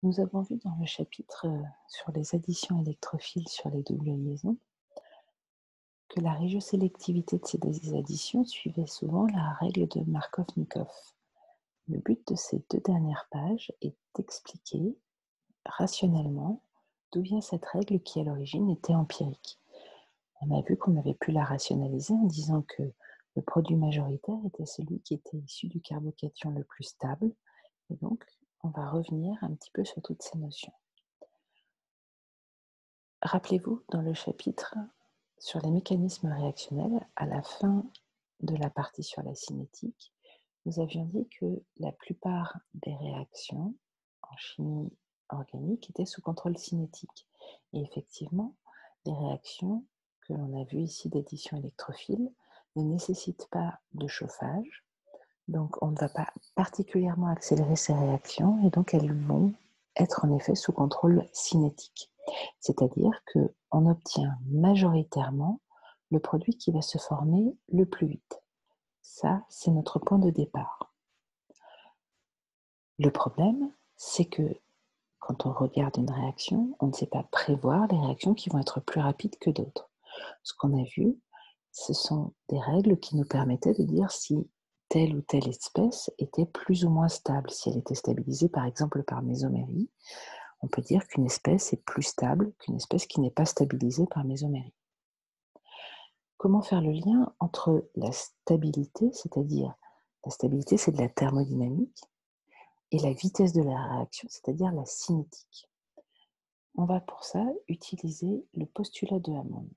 Nous avons vu dans le chapitre sur les additions électrophiles sur les doubles liaisons que la régiosélectivité de ces additions suivait souvent la règle de Markov-Nikov. Le but de ces deux dernières pages est d'expliquer rationnellement d'où vient cette règle qui à l'origine était empirique. On a vu qu'on avait pu la rationaliser en disant que le produit majoritaire était celui qui était issu du carbocation le plus stable, et donc on va revenir un petit peu sur toutes ces notions. Rappelez-vous, dans le chapitre sur les mécanismes réactionnels, à la fin de la partie sur la cinétique, nous avions dit que la plupart des réactions en chimie organique étaient sous contrôle cinétique. Et effectivement, les réactions que l'on a vues ici d'addition électrophile ne nécessitent pas de chauffage, donc on ne va pas particulièrement accélérer ces réactions et donc elles vont être en effet sous contrôle cinétique. C'est-à-dire qu'on obtient majoritairement le produit qui va se former le plus vite. Ça, c'est notre point de départ. Le problème, c'est que quand on regarde une réaction, on ne sait pas prévoir les réactions qui vont être plus rapides que d'autres. Ce qu'on a vu, ce sont des règles qui nous permettaient de dire si telle ou telle espèce était plus ou moins stable. Si elle était stabilisée par exemple par mésomérie, on peut dire qu'une espèce est plus stable qu'une espèce qui n'est pas stabilisée par mésomérie. Comment faire le lien entre la stabilité, c'est-à-dire la stabilité c'est de la thermodynamique, et la vitesse de la réaction, c'est-à-dire la cinétique? On va pour ça utiliser le postulat de Hammond.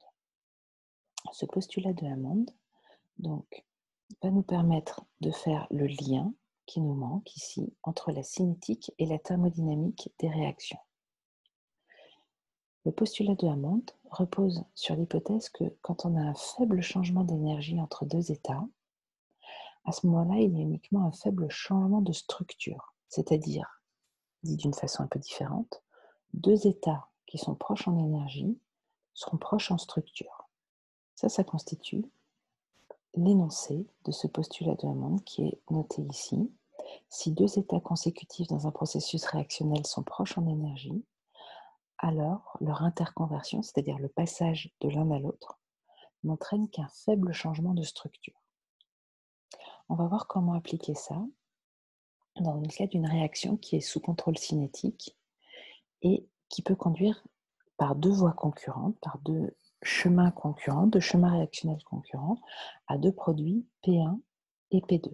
Ce postulat de Hammond donc, va nous permettre de faire le lien qui nous manque ici entre la cinétique et la thermodynamique des réactions. Le postulat de Hammond repose sur l'hypothèse que quand on a un faible changement d'énergie entre deux états, à ce moment-là, il y a uniquement un faible changement de structure, c'est-à-dire, dit d'une façon un peu différente, deux états qui sont proches en énergie seront proches en structure. Ça constitue l'énoncé de ce postulat de Hammond qui est noté ici. Si deux états consécutifs dans un processus réactionnel sont proches en énergie, alors leur interconversion, c'est-à-dire le passage de l'un à l'autre, n'entraîne qu'un faible changement de structure. On va voir comment appliquer ça dans le cas d'une réaction qui est sous contrôle cinétique et qui peut conduire par deux voies concurrentes, par deux chemins concurrents, deux chemins réactionnels concurrents, à deux produits P1 et P2.